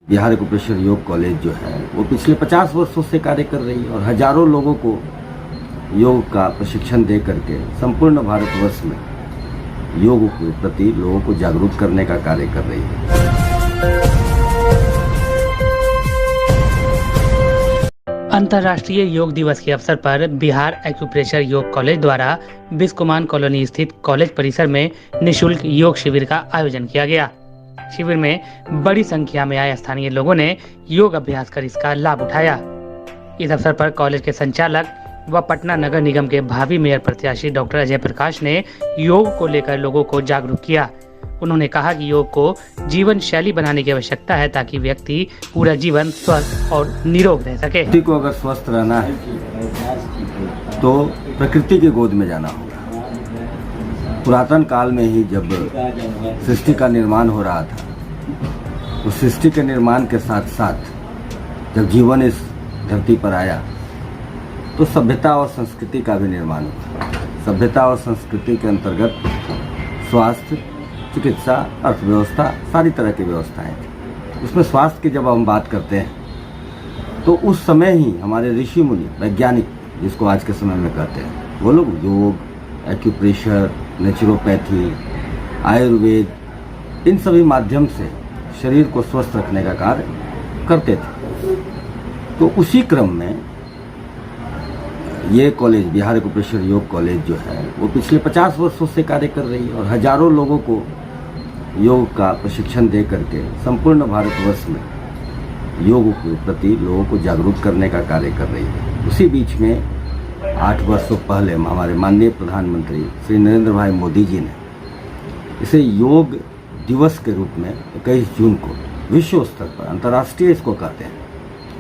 Bihar acupressure योग college जो है वो पिछले 50 वर्षों से कार्य कर रही है और हजारों लोगों को योग का प्रशिक्षण दे करके संपूर्ण भारतवर्ष में योग के प्रति लोगों को जागरूक करने का कार्य कर रही है। अंतर्राष्ट्रीय योग दिवस के अवसर पर बिहार एक्यूप्रेशर योग कॉलेज द्वारा बिस्कोमान कॉलोनी स्थित कॉलेज परिसर में निःशुल्क योग शिविर का आयोजन किया गया। शिविर में बड़ी संख्या में आए स्थानीय लोगों ने योग अभ्यास कर इसका लाभ उठाया। इस अवसर पर कॉलेज के संचालक व पटना नगर निगम के भावी मेयर प्रत्याशी डॉक्टर अजय प्रकाश ने योग को लेकर लोगों को जागरूक किया। उन्होंने कहा कि योग को जीवन शैली बनाने की आवश्यकता है ताकि व्यक्ति पूरा जीवन स्वस्थ और निरोग रह सके। व्यक्ति को अगर स्वस्थ रहना है तो प्रकृति की गोद में जाना होगा। पुरातन काल में ही जब सृष्टि का निर्माण हो रहा था, उस सृष्टि के निर्माण के साथ साथ जब जीवन इस धरती पर आया तो सभ्यता और संस्कृति का भी निर्माण हुआ। सभ्यता और संस्कृति के अंतर्गत स्वास्थ्य, चिकित्सा, अर्थव्यवस्था, सारी तरह की व्यवस्थाएं थी। उसमें स्वास्थ्य की जब हम बात करते हैं तो उस समय ही हमारे ऋषि मुनि, वैज्ञानिक जिसको आज के समय में कहते हैं, वो लोग योग, एक्यूप्रेशर, नेचुरोपैथी, आयुर्वेद, इन सभी माध्यम से शरीर को स्वस्थ रखने का कार्य करते थे। तो उसी क्रम में ये कॉलेज, बिहार एक्यूप्रेशर योग कॉलेज जो है वो पिछले 50 वर्षों से कार्य कर रही है और हजारों लोगों को योग का प्रशिक्षण दे करके संपूर्ण भारतवर्ष में योग के प्रति लोगों को जागरूक करने का कार्य कर रही है। उसी बीच में 8 वर्षों पहले हमारे माननीय प्रधानमंत्री श्री नरेंद्र भाई मोदी जी ने इसे योग दिवस के रूप में 21 जून को विश्व स्तर पर, अंतर्राष्ट्रीय इसको कहते हैं,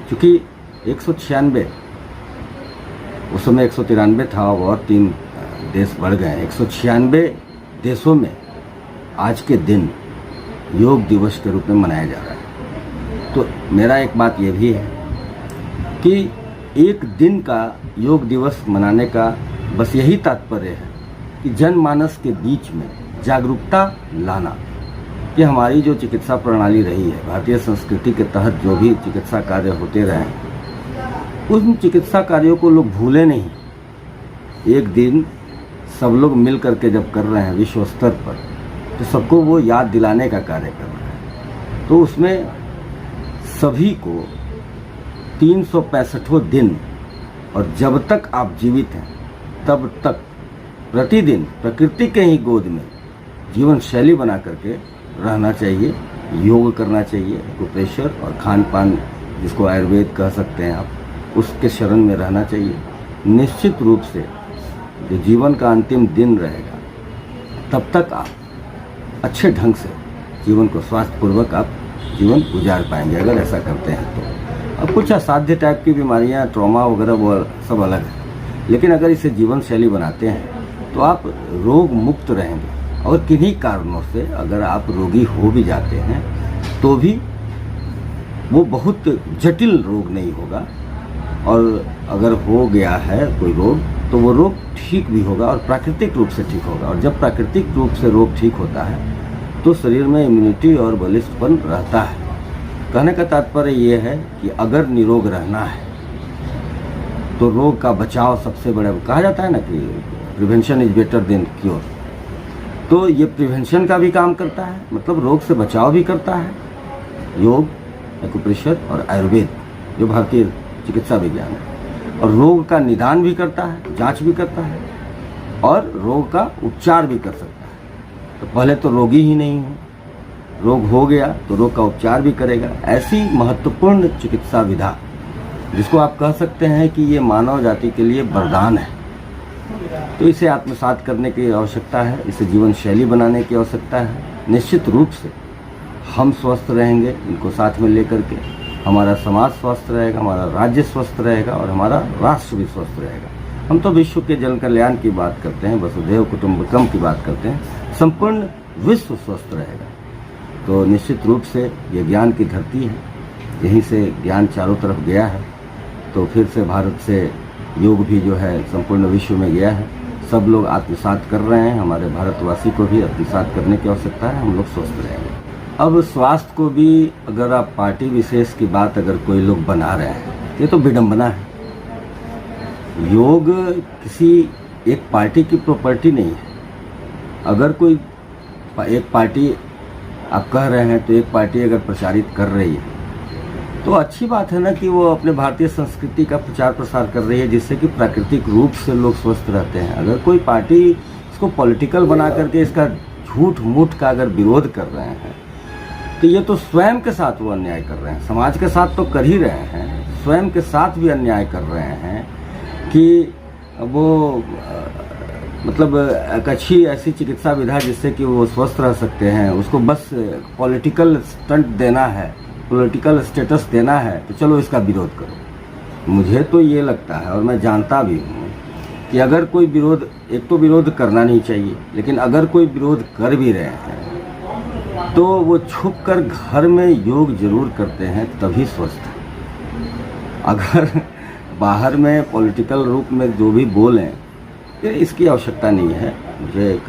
क्योंकि 196, उस समय 193 था और 3 देश बढ़ गए, 196 देशों में आज के दिन योग दिवस के रूप में मनाया जा रहा है। तो मेरा एक बात ये भी है कि एक दिन का योग दिवस मनाने का बस यही तात्पर्य है कि जनमानस के बीच में जागरूकता लाना। कि हमारी जो चिकित्सा प्रणाली रही है, भारतीय संस्कृति के तहत जो भी चिकित्सा कार्य होते रहे, उन चिकित्सा कार्यों को लोग भूले नहीं। एक दिन सब लोग मिल करके जब कर रहे हैं विश्व स्तर पर, तो सबको वो याद दिलाने का कार्य कर रहे हैं। तो उसमें सभी को 365 दिन और जब तक आप जीवित हैं तब तक प्रतिदिन प्रकृति के ही गोद में जीवन शैली बना करके रहना चाहिए, योग करना चाहिए, एक्यूप्रेशर और खान पान जिसको आयुर्वेद कह सकते हैं आप, उसके शरण में रहना चाहिए। निश्चित रूप से जो जीवन का अंतिम दिन रहेगा तब तक आप अच्छे ढंग से जीवन को स्वास्थ्यपूर्वक आप जीवन गुजार पाएंगे अगर ऐसा करते हैं तो। अब कुछ असाध्य टाइप की बीमारियां, ट्रॉमा वगैरह वो सब अलग है, लेकिन अगर इसे जीवन शैली बनाते हैं तो आप रोग मुक्त रहेंगे। और किन्हीं कारणों से अगर आप रोगी हो भी जाते हैं तो भी वो बहुत जटिल रोग नहीं होगा, और अगर हो गया है कोई रोग तो वो रोग ठीक भी होगा और प्राकृतिक रूप से ठीक होगा। और जब प्राकृतिक रूप से रोग ठीक होता है तो शरीर में इम्यूनिटी और बलिष्ठपन रहता है। कहने का तात्पर्य ये है कि अगर निरोग रहना है तो रोग का बचाव सबसे बड़ा, कहा जाता है ना कि prevention is better than cure, तो ये प्रिवेंशन का भी काम करता है, मतलब रोग से बचाव भी करता है। योग, एक्यूप्रेशर और आयुर्वेद जो भारतीय चिकित्सा विज्ञान है, और रोग का निदान भी करता है, जांच भी करता है और रोग का उपचार भी कर सकता है। तो पहले तो रोगी ही नहीं हो, रोग हो गया तो रोग का उपचार भी करेगा। ऐसी महत्वपूर्ण चिकित्सा विधा जिसको आप कह सकते हैं कि ये मानव जाति के लिए वरदान है, तो इसे आत्मसात करने की आवश्यकता है, इसे जीवन शैली बनाने की आवश्यकता है। निश्चित रूप से हम स्वस्थ रहेंगे, इनको साथ में लेकर के हमारा समाज स्वस्थ रहेगा, हमारा राज्य स्वस्थ रहेगा और हमारा राष्ट्र भी स्वस्थ रहेगा। हम तो विश्व के जन कल्याण की बात करते हैं, वसुधैव कुटुंबकम की बात करते हैं, संपूर्ण विश्व स्वस्थ रहेगा। तो निश्चित रूप से ये ज्ञान की धरती है, यहीं से ज्ञान चारों तरफ गया है, तो फिर से भारत से योग भी जो है संपूर्ण विश्व में गया है। सब लोग आत्मसात कर रहे हैं, हमारे भारतवासी को भी आत्मसात करने की आवश्यकता है। हम लोग स्वस्थ रहेंगे। अब स्वास्थ्य को भी अगर आप पार्टी विशेष की बात अगर कोई लोग बना रहे हैं, ये तो विडंबना है। योग किसी एक पार्टी की प्रॉपर्टी नहीं है। अगर कोई एक पार्टी आप कह रहे हैं तो एक पार्टी अगर प्रचारित कर रही है तो अच्छी बात है ना कि वो अपने भारतीय संस्कृति का प्रचार प्रसार कर रही है, जिससे कि प्राकृतिक रूप से लोग स्वस्थ रहते हैं। अगर कोई पार्टी इसको पॉलिटिकल बना करके इसका झूठ मूठ का अगर विरोध कर रहे हैं तो ये तो स्वयं के साथ वो अन्याय कर रहे हैं। समाज के साथ तो कर ही रहे हैं, स्वयं के साथ भी अन्याय कर रहे हैं कि वो मतलब एक अच्छी ऐसी चिकित्सा विधा जिससे कि वो स्वस्थ रह सकते हैं, उसको बस पॉलिटिकल स्टंट देना है, पॉलिटिकल स्टेटस देना है, तो चलो इसका विरोध करो। मुझे तो ये लगता है और मैं जानता भी हूँ कि अगर कोई विरोध, एक तो विरोध करना नहीं चाहिए, लेकिन अगर कोई विरोध कर भी रहे हैं तो वो छुप कर घर में योग जरूर करते हैं, तभी स्वस्थ है। अगर बाहर में पॉलिटिकल रूप में जो भी बोलें, इसकी आवश्यकता नहीं है। मुझे एक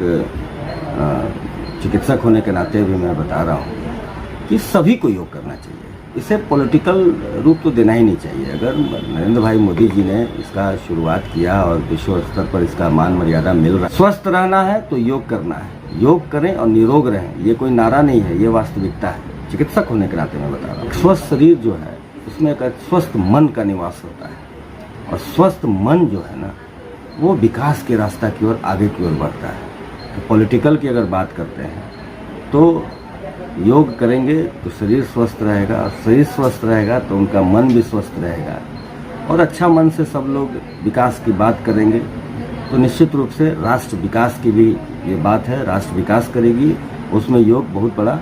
चिकित्सक होने के नाते भी मैं बता रहा हूँ कि सभी को योग करना चाहिए, इसे पॉलिटिकल रूप तो देना ही नहीं चाहिए। अगर नरेंद्र भाई मोदी जी ने इसका शुरुआत किया और विश्व स्तर पर इसका मान मर्यादा मिल रहा है, स्वस्थ रहना है तो योग करना है, योग करें और निरोग रहें। ये कोई नारा नहीं है, ये वास्तविकता है। चिकित्सक होने के नाते मैं बता रहा हूँ। स्वस्थ शरीर जो है उसमें एक स्वस्थ मन का निवास होता है, और स्वस्थ मन जो है ना वो विकास के रास्ता की ओर, आगे की ओर बढ़ता है। तो पॉलिटिकल की अगर बात करते हैं तो योग करेंगे तो शरीर स्वस्थ रहेगा, और शरीर स्वस्थ रहेगा तो उनका मन भी स्वस्थ रहेगा, और अच्छा मन से सब लोग विकास की बात करेंगे तो निश्चित रूप से राष्ट्र विकास की भी ये बात है। राष्ट्र विकास करेगी, उसमें योग बहुत बड़ा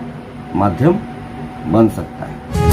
माध्यम बन सकता है।